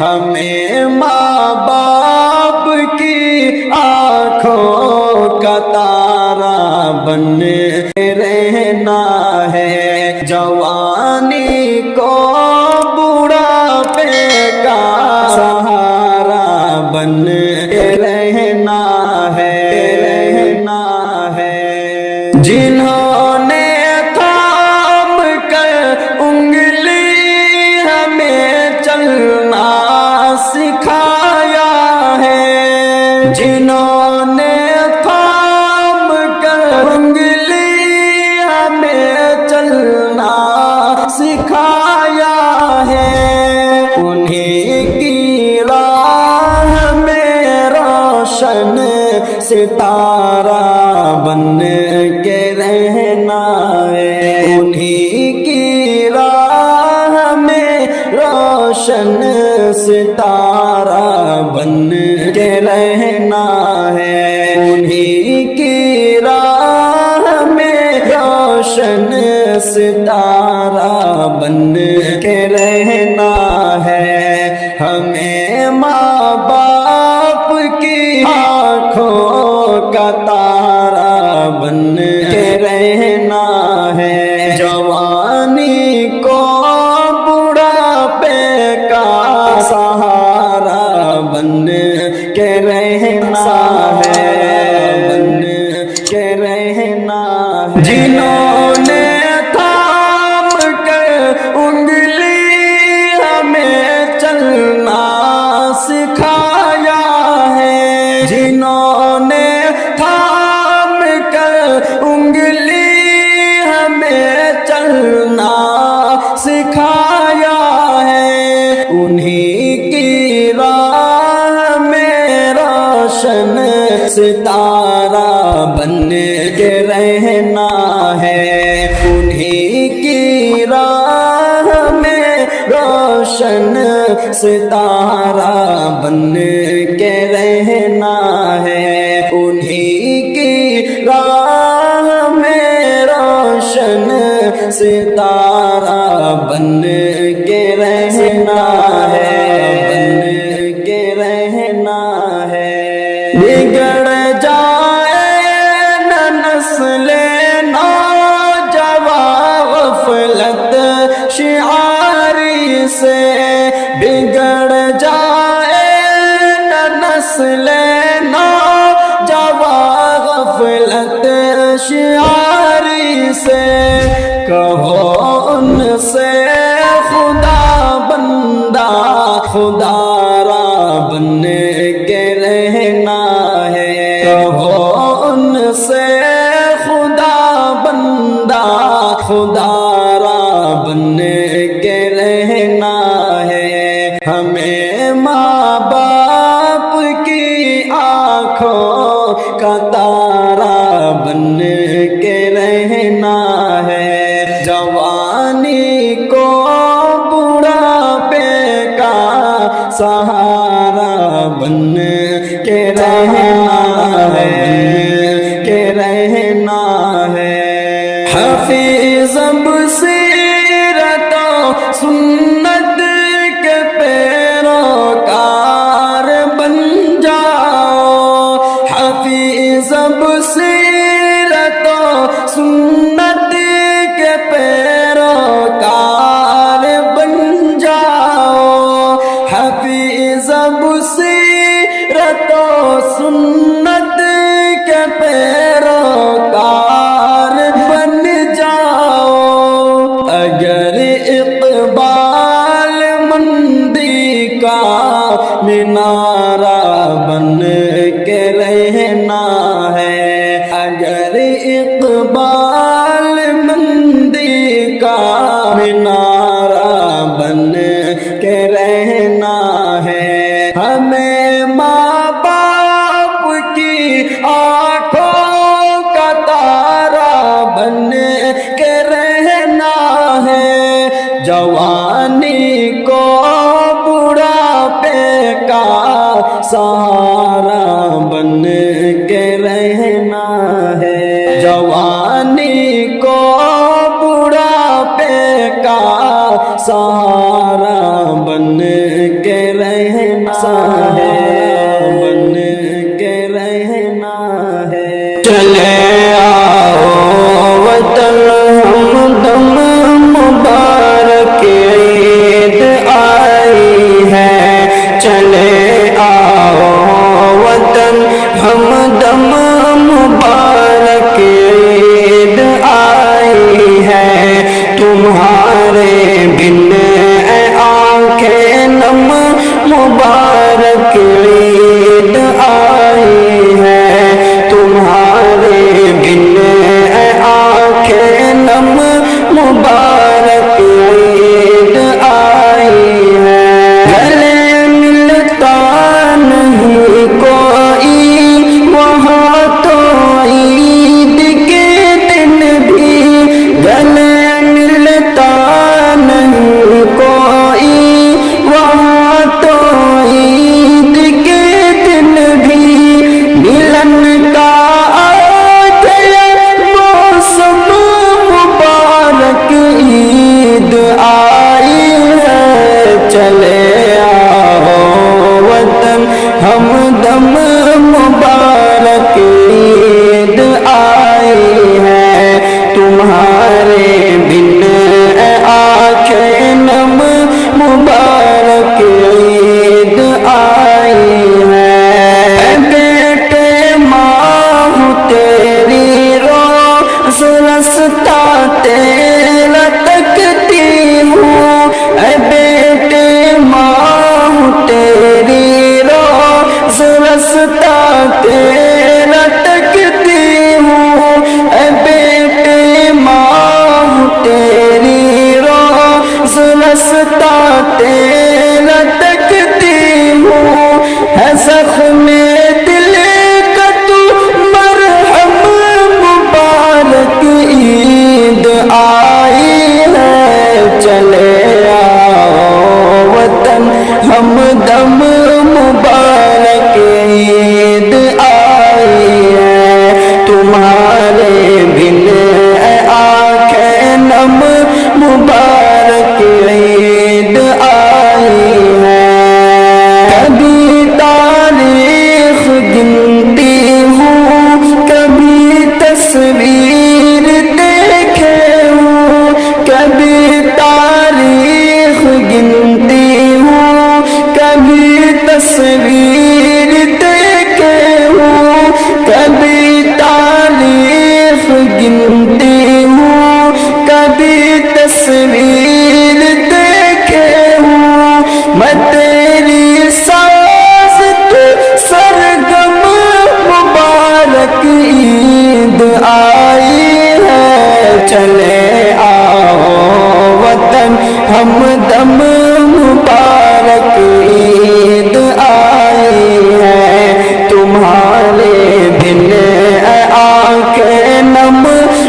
ہمیں ماں باپ کی آنکھوں کا تارا بن کے رہنا ہے، جوانی کو بڑھاپے کا سہارا بن کے رہنا ہے، جنہوں نے تھام کر انگلی ہمیں چلنا سکھایا ہے، جنہوں نے تھام کر انگلی ہمیں چلنا سکھایا ہے، انہیں کی راہ میں روشن ستارہ بن کے رہنا ہے، انہیں کی راہ میں روشن ستارہ بن کے رہنا ہے، انہیں کی راہ میں روشن ستارہ بن کے رہنا ہے، ہمیں ماں باپ کی آنکھوں کا تارا بن کے رہنا ہے، جوانی کو بڑھاپے کا سہارا بن کے رہنا ہے، بن کے رہنا ہے، جنہوں نے تھام کر انگلی ہمیں چلنا سکھایا ہے، جنہوں نے تھام کر انگلی ہمیں چلنا سکھایا ہے، انہیں کی راہ میں روشن ستارہ بن کے رہنا ہے، انہیں کی راہ میں روشن ستارہ بن کے رہنا ہے، انہیں کی راہ میں روشن ستارہ بن کے رہنا ہے، بن کے رہنا ہے، بگڑ جائے نہ نسل نوجوان غفلت شعاری سے، بگڑ جائے نہ نسل نوجوان غفلت شعاری سے، کہو ان سے خدا بندہ خدا را بن کے رہنا ہے، کہو ان سے خدا بندہ خدا را بن کے رہنا ہے، ہمیں ماں باپ کی آنکھوں کا تارا بن کے رہنا ہے، جوانی کو بڑھاپے کا سہارا بن کے رہنا ہے، بن کے رہنا ہے، حفیظ بصیرت و سنت کے پیروکار بن جاؤ، حفیظ بصیرت و سنت کے پیروکار بن جاؤ، حفیظ بصیرت و سنت کے پیروکار بن جاؤ، اگر اقبال مندی کا مینارہ بن کے رہنا ہے، اگر اقبال مندی کا مینارہ بن کے رہنا ہے، ہمیں ماں باپ کی آنکھوں کا تارا بن کے رہنا ہے، جوانی کو بڑھاپے کا سہارا بن کے رہنا ہے، جوانی کو بڑھاپے کا سہارا بن کے رہنا تمہارے بن اے آنکھیں نم مبارک عید آئی ہے، تمہارے بن اے آنکھیں نم مبارک عید آئی ہے۔ گلے ملتا نہیں کوئی وہاں تو عید کے دن بھی، گلے ملتا نہیں کوئی وہاں تو عید کے دن بھی، ملن کا آ گیا موسم مبارک عید آئی ہے، چلے آؤ وطن ہمدم مبارک عید آئی ہے، تمہارے بن اے آنکھیں نم مبارک عید آئی ہے۔ اے بیٹے ماں تیری روز رستا تیرا تکتی ہوں، اے بیٹے ماں تیری روز رستا تیرا تکتی ہوں، اے بیٹے ماں تیری روز رستا تیرا تکتی ہوں، ہے زخم دل کا تو مرہم مبارک عید آئی ہے، چلے آؤ وطن ہمدم مبارک عید آئی ہے، تمہارے بن اے آنکھیں نم مبارک عید آئی ہے۔ کبھی تاریخ گنتی ہوں، کبھی تصویر دیکھے ہوں، کبھی تاریخ گنتی ہوں، کبھی تصویر دیکھے ہوں، کبھی تاریخ گنتی ہوں، کبھی تصویر دیکھے ہوں، میں تیری ساز تو سرگم مبارک عید آئی ہے، چلے آؤ وطن ہمدم مبارک عید آئی ہے، تمہارے بن اے آنکھیں نم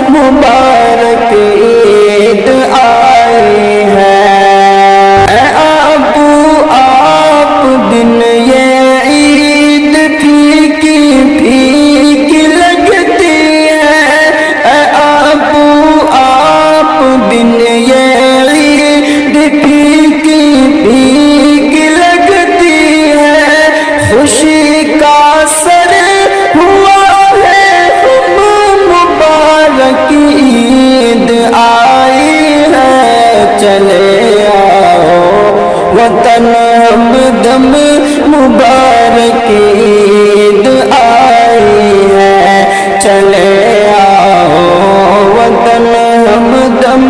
مبارک عید آئی ہے۔ اے ابو آپ دن یہ عید پھیکی پھیکی لگتی ہے، اے ابو آپ دن یہ عید پھیکی پھیکی لگتی ہے، خوشی کا سر ہوا ہے ہم مبارک عید آئی ہے، چلے آؤ وطن ہمدم مبارک عید آئی ہے، چلے آؤ وطن ہمدم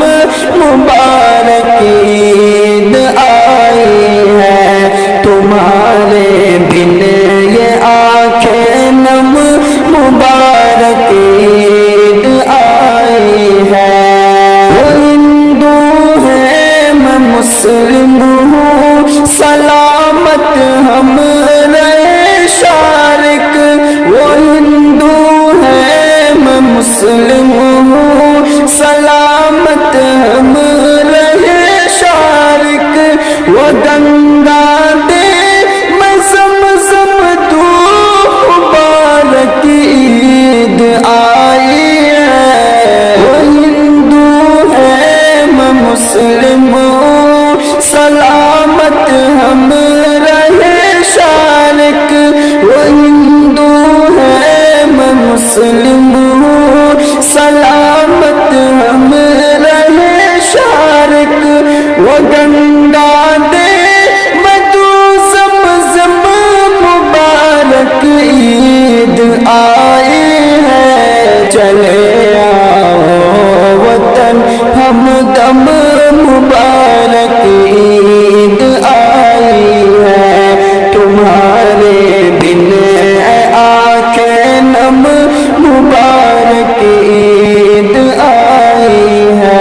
مبارک عید آئی ہے، تمہارے بن یہ آنکھیں نم مبارک عید آئی ہے۔ وہ ہندو ہے میں مسلم ہوں، سلامت ہم رہے شارک، وہ ہندو ہے میں مسلم ہوں، سلامت ہم رہے شارک، وہ گنگا دے میں زمزم دوں مبارک عید آئی ہے، وہ ہندو ہے میں مسلم ہوں، سلامت ہم رہے شارک، وہ ہندو ہے میں مسلم ہوں، سلامت ہم رہے شارک، وہ گنگا دے میں تو زمزم مبارک عید آئی ہے، چلے آؤ وطن ہمدم نم مبارک عید آئی ہے تمہارے بن اے آنکھیں نم مبارک عید آئی ہے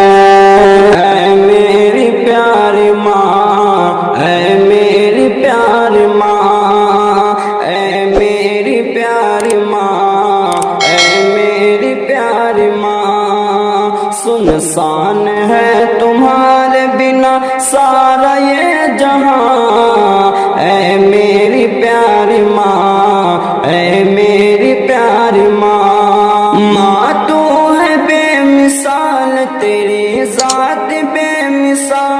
اے میری پیاری ماں اے میری پیاری ماں اے میری پیاری ماں اے میری پیاری ماں سنسان ہے تمہارے بنا سارا یہ جہاں اے میری پیاری ماں اے میری پیاری ماں ماں تو ہے بے مثال تیری ذات بے مثال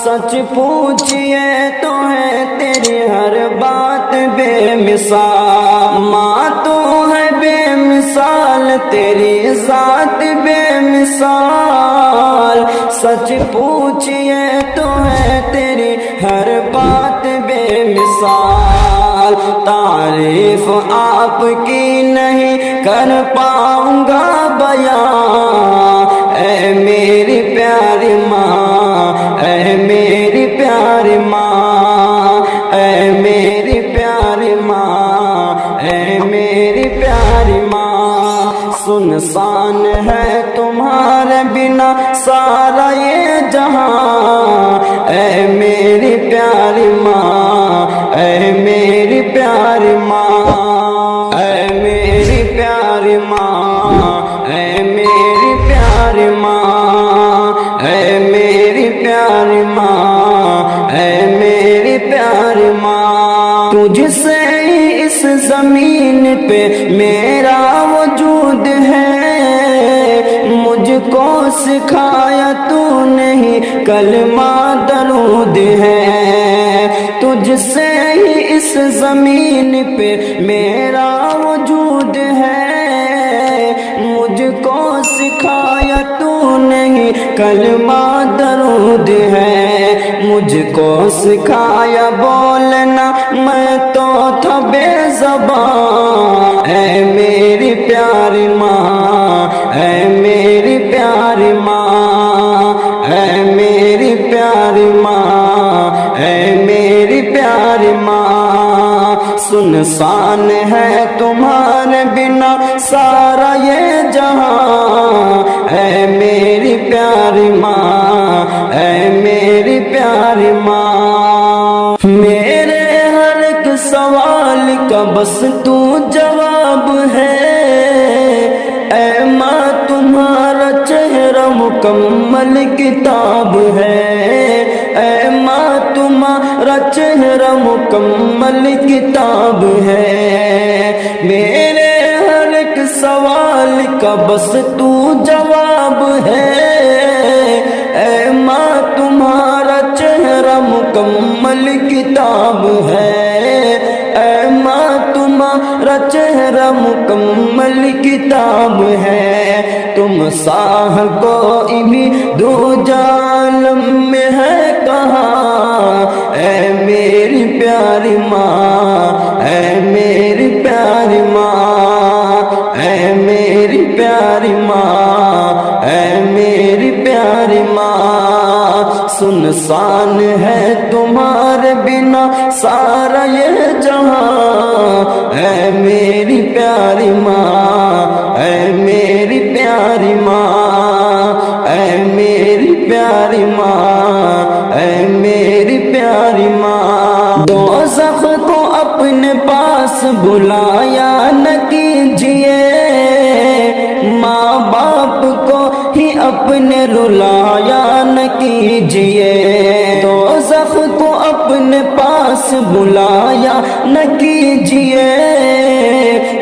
سچ پوچھئے تو ہے تیری ہر بات بے مثال ماں تو ہے بے مثال تیری ذات بے مثال سچ پوچھئے تو ہے تیری ہر بات بے مثال تعریف آپ کی نہیں کر پاؤں گا بیان اے میری پیاری ماں اے میری پیاری ماں اے میری پیاری ماں اے میری پیاری ماں سنسان ہے تمہارے بنا سارا یہ جہاں اے میری پیاری ماں اے میری پیاری ماں اے میری پیاری ماں اے میری پیاری ماں اے میری پیاری ماں اے میری پیاری ماں تجھ سے ہی اس زمین پہ میرا وجود ہے مجھ کو سکھایا تو نہیں کلمہ درود ہے تجھ سے ہی اس زمین پہ میرا وجود ہے مجھ کو سکھایا تو نہیں کلمہ درود ہے مجھ کو سکھایا بولنا میں تو تھا بے زبان اے میری پیاری ماں اے میری پیاری ماں اے میری پیاری ماں اے میری پیاری ماں سنسان ہے تمہارے بنا سارا یہ جہاں اے میری پیاری ماں اے میری پیاری ماں میرے ہر ایک سوال کا بس تو جواب ہے اے ماں تمہارا چہرہ مکمل کتاب ہے اے ماں تمہارا چہرہ مکمل کتاب ہے میرے ہر ایک سوال کا بس تو جواب ہے اے ماں تمہارا چہرہ مکمل کتاب ہے اے ماں تمہارا چہرہ مکمل کتاب ہے تم ساہ کوئی بھی دو جالم میں ہے کہاں اے میری پیاری ماں اے میری پیاری ماں اے میری پیاری ماں اے میری پیاری ماں سنسان ہے تمہارے بنا سارا یہ جہاں اے میری پیاری ماں اے میری پیاری ماں اے میری پیاری ماں اے میری پیاری ماں دوزخ کو اپنے پاس بلایا نہ کیجیے ماں باپ کو ہی اپنے رلایا نہ کیجیے دوزخ کو اپنے پاس بلایا نہ کیجیے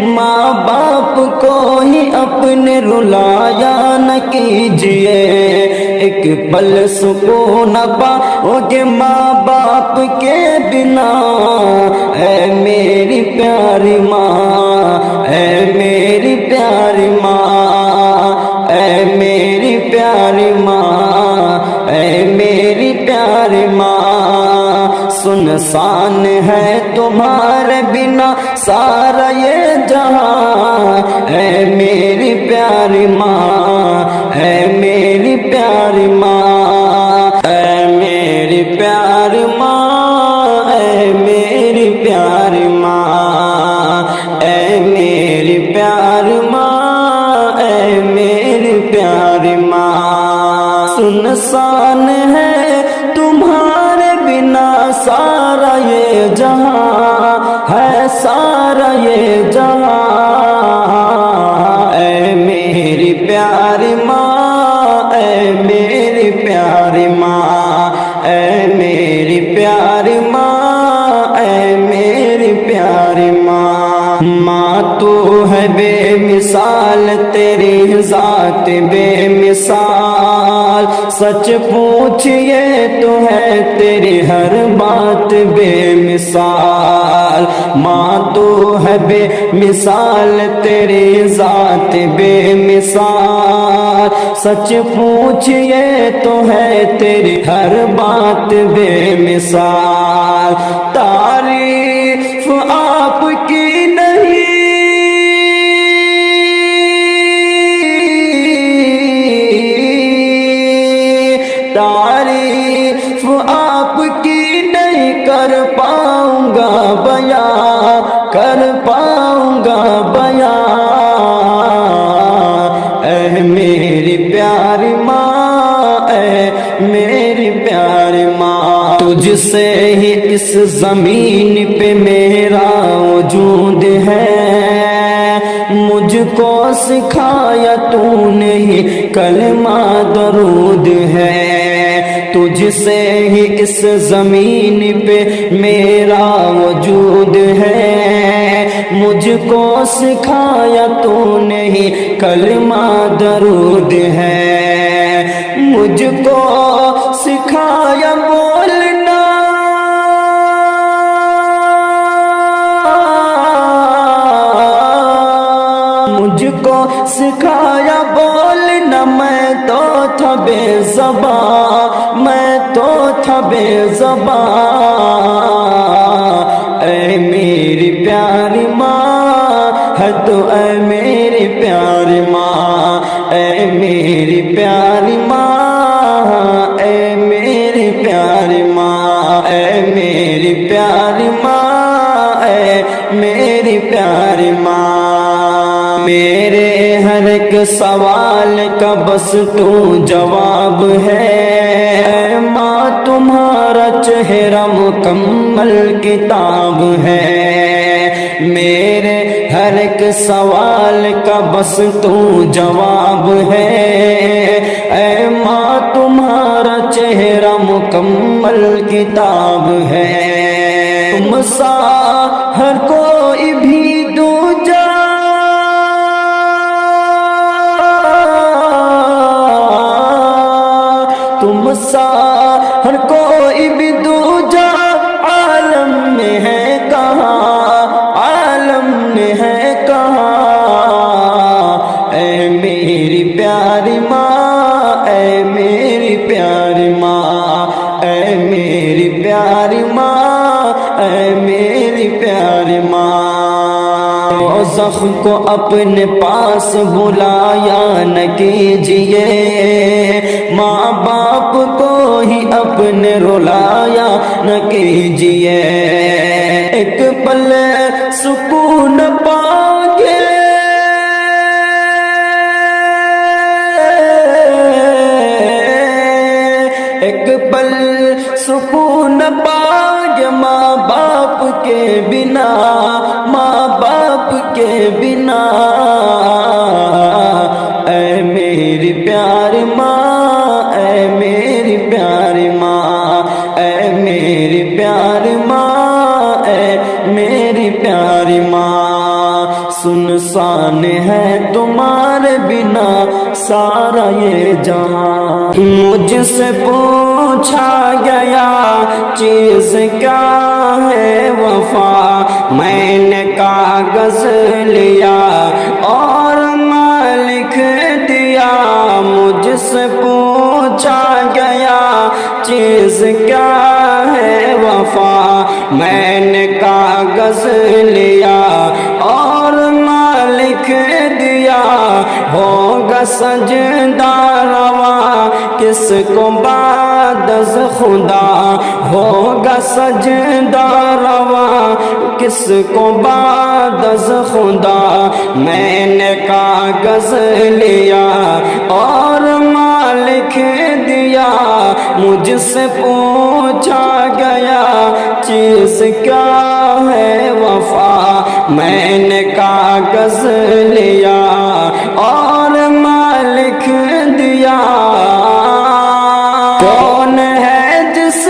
ماں باپ کو ہی اپنے رلایا نہ کیجیے ایک پل سکون پاؤ گے ماں باپ کے بنا اے میری پیاری ماں اے میری پیاری ماں اے میری پیاری ماں اے میری پیاری ماں سنسان ہے تمہارے بنا سارا یہ جہاں، اے میری پیاری ماں، اے میری پیاری ماں، اے میری پیاری ماں، اے میری پیاری ماں، اے میری پیاری ماں، اے میری پیاری ماں۔ سنسان ہے تمہارے بنا سارا یہ جہاں، ہے سارا یہ جہاں، اے میری پیاری ماں، اے میری پیاری ماں، اے میری پیاری ماں، اے میری پیاری ماں۔ ماں تو ہے بے مثال، تیری ذات بے مثال، سچ پوچھئے تو ہے تیری ہر بات بے مثال۔ ماں تو ہے بے مثال، تیری ذات بے مثال، سچ پوچھئے تو ہے تیری ہر بات بے مثال۔ تعریف آپ کی نہیں، تعریف آپ کی نہیں کر پاؤں گا بیان، کر پاؤں گا بیان، اے میری پیاری ماں، اے میری پیاری ماں۔ تجھ سے ہی اس زمین پہ میرا وجود ہے، مجھ کو سکھایا تو نے ہی کلمہ درود ہے۔ تجھ سے ہی اس زمین پہ میرا وجود ہے، مجھ کو سکھایا تو نے ہی کلمہ درود ہے۔ مجھ کو سکھایا بولنا، مجھ کو سکھایا بولنا، میں تو تھا بے زبان، میں تو تھا بے زبان، اے میری پیاری ماں ہے تو، اے میری پیاری ماں، اے میری پیاری ماں، اے میری پیاری ماں، اے میری پیاری ماں، اے میری پیاری ماں۔ میرے ہر ایک سوال کا بس تو جواب ہے، اے ماں تمہارا چہرہ مکمل کتاب ہے۔ میرے ہر ایک سوال کا بس تو جواب ہے، اے ماں تمہارا چہرہ مکمل کتاب ہے۔ تم سا ہر کوئی بھی دوجا، تم سا ہر کوئی بھی دوجا عالم میں ہے کہاں، عالم میں ہے کہاں، اے میری پیاری ماں، اے میری پیاری ماں، اے میری پیاری ماں، اے میری پیاری ماں۔ دوزخ کو اپنے پاس بلایا نہ کیجئے، ماں باپ کو ہی اپنے رلایا نہ کیجئے۔ ایک پل سکون پا کے، ایک پل سکون پا کے، ماں باپ کے بنا، ماں باپ کے بنا، اے میری پیاری ماں، اے میری پیاری ماں، اے میری پیاری ماں، اے میری پیاری ماں۔ سنسان ہے تمہارے بنا سارا یہ جہاں، مجھ سے پوچھا گیا چیز کیا ہے وفا، میں نے کاغذ لیا اور لکھ دیا، مجھ سے پوچھا گیا چیز کیا ہے وفا، میں نے کاغذ لیا اور لکھ دیا، ہوگا سجدہ روا کس کو بعد از خدا، ہوگا سجدہ روا کس کو بعد از خدا، میں نے کاغذ لیا اور لکھ دیا، مجھ سے پوچھا گیا چیز کیا ہے وفا، میں نے کاغذ لیا اور لکھ دیا۔ کون ہے جس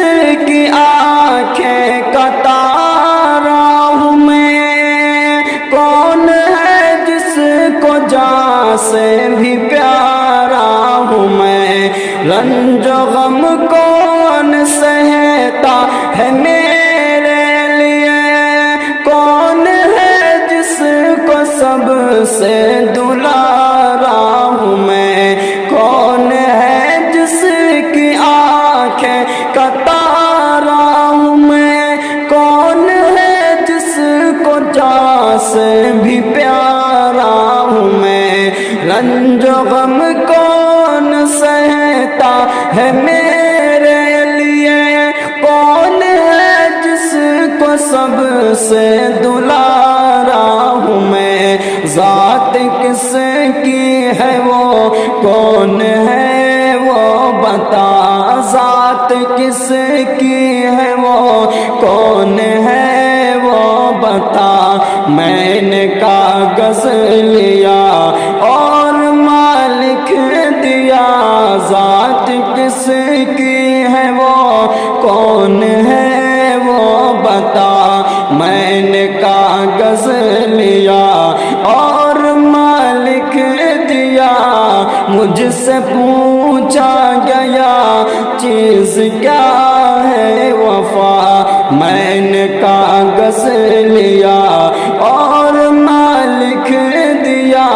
کی آنکھیں کا تارا ہوں میں، کون ہے جس کو جان سے بھی پیارا ہوں میں، رنج و غم کون سہتا ہے میرے لیے، کون ہے جس کو سب سے دلارا ہوں میں، کون ہے جس کی آنکھیں کا تارا ہوں میں، کون ہے جس کو جان سے بھی پیارا ہوں میں، رنج و غم کون سہتا ہے میرے لیے، کون ہے جس کو سب سے دلارا ہوں میں، ذات کس کی ہے وہ کون ہے وہ بتا، ذات کس کی ہے وہ کون ہے وہ بتا، میں نے کاغذ لیا اور لکھ دیا، ذات کس کی ہے وہ کون ہے وہ بتا، میں نے کاغذ لیا اور لکھ دیا، مجھ سے پوچھا گیا چیز کیا ہے وفا، میں نے کاغذ لیا اور لکھ دیا،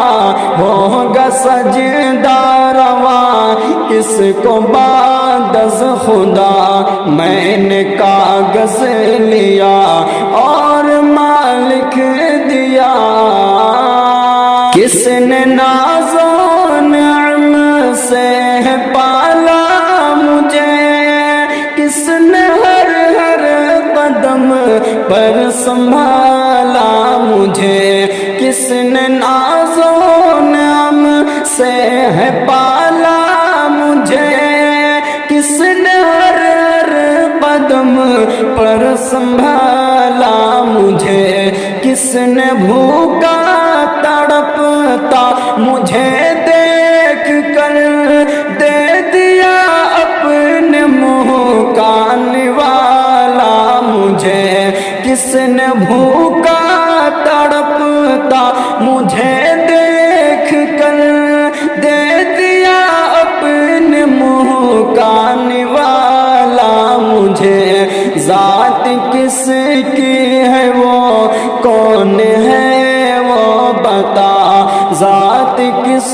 ہوگا سجدہ روا کس کو بعد از خدا، میں نے کاغذ لیا اور لکھ دیا، کس نے ناز و نعم سے پالا مجھے، کس نے ہر ہر قدم پر سنبھالا مجھے، کس نے ناز و نعم سے ہے پالا مجھے، کس نے ہر ہر قدم پر سنبھالا مجھے، کس نے بھوکا تڑپتا مجھے دیکھ کر دے دیا اپنے منہ کا نوالا مجھے، کس نے بھوکا تڑپتا مجھے دیکھ کر دے دیا اپنے منہ کا نوالا مجھے، ذات کس کی ہے وہ کون ہے وہ بتا، ذات کس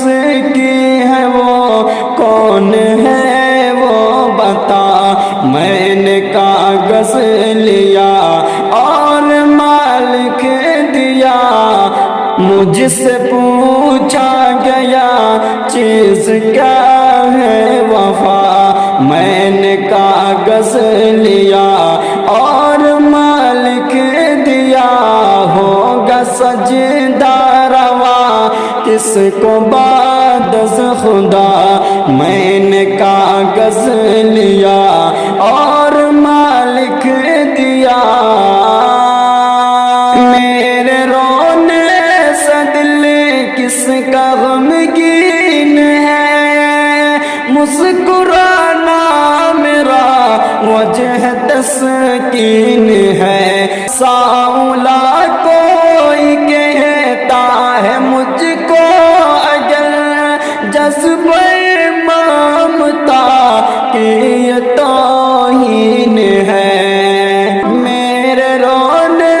کی ہے وہ کون ہے وہ بتا، میں نے کاغذ لیا اور لکھ دیا، مجھ سے پوچھا گیا چیز کیا ہے وفا، میں نے کاغذ لیا اور لکھ دیا، ہوگا سجدہ روا کس کو بعد از خدا، میں نے کاغذ لیا اور لکھ دیا، میرے رونے سے دل کس کا غمگین ہے، مسکرانا میرا وجہ تسکین ہے، ساؤلا کوئی کہتا ہے مجھ کو اگر جذبہ ممتا کی یہ توہین ہے، میرے رونے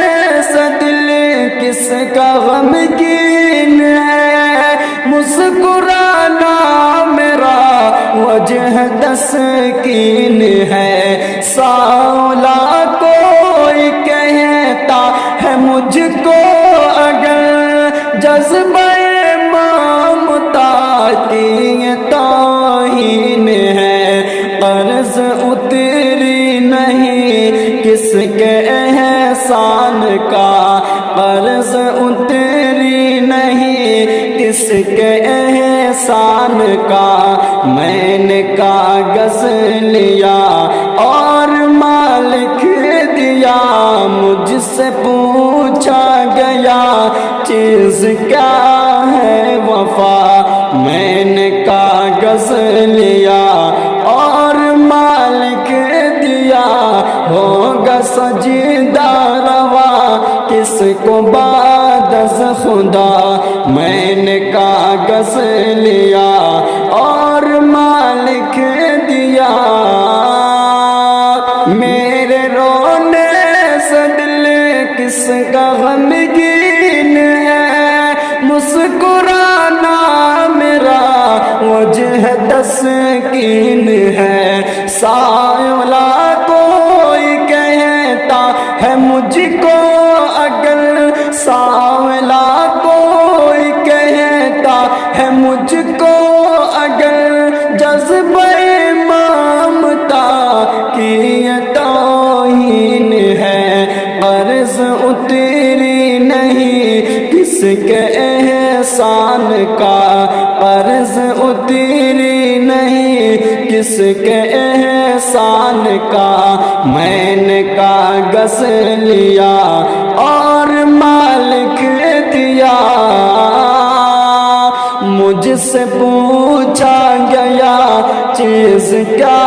سے دل کس کا غمگین ہے، مسکرانا میرا وجہ تسکین ہے سولا کوئی کہتا ہے مجھ کو اگر جذبہ ممتا کی توہین ہے قرض اتری نہیں کس کے احسان کا قرض اتری نہیں کس کے احسان کا میں نے کاغذ لیا اور مالک دیا مجھ سے پوچھا گیا چیز کیا ہے وفا میں نے کاغذ لیا اور مالک دیا ہوگا سجدہ روا کس کو بعد از خدا میں نے کاغذ لیا اور مالک دیا میرے رونے سے دل کس کا غمگین ہے مسکرانا میرا وجہ تسکین ہے سایولا کوئی کہتا ہے مجھ کو اگر سایولا کوئی کہتا ہے مجھ کو اگر جذبہ ممتا کی توہین ہے قرض اتری نہیں کس کے احسان کا قرض اتری نہیں کس کے احسان کا میں نے کاغذ لیا اور مالک دیا مجھ سے پوچھا گیا چیز کیا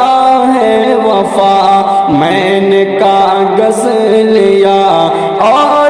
ہے وفا میں نے کاغذ لیا اور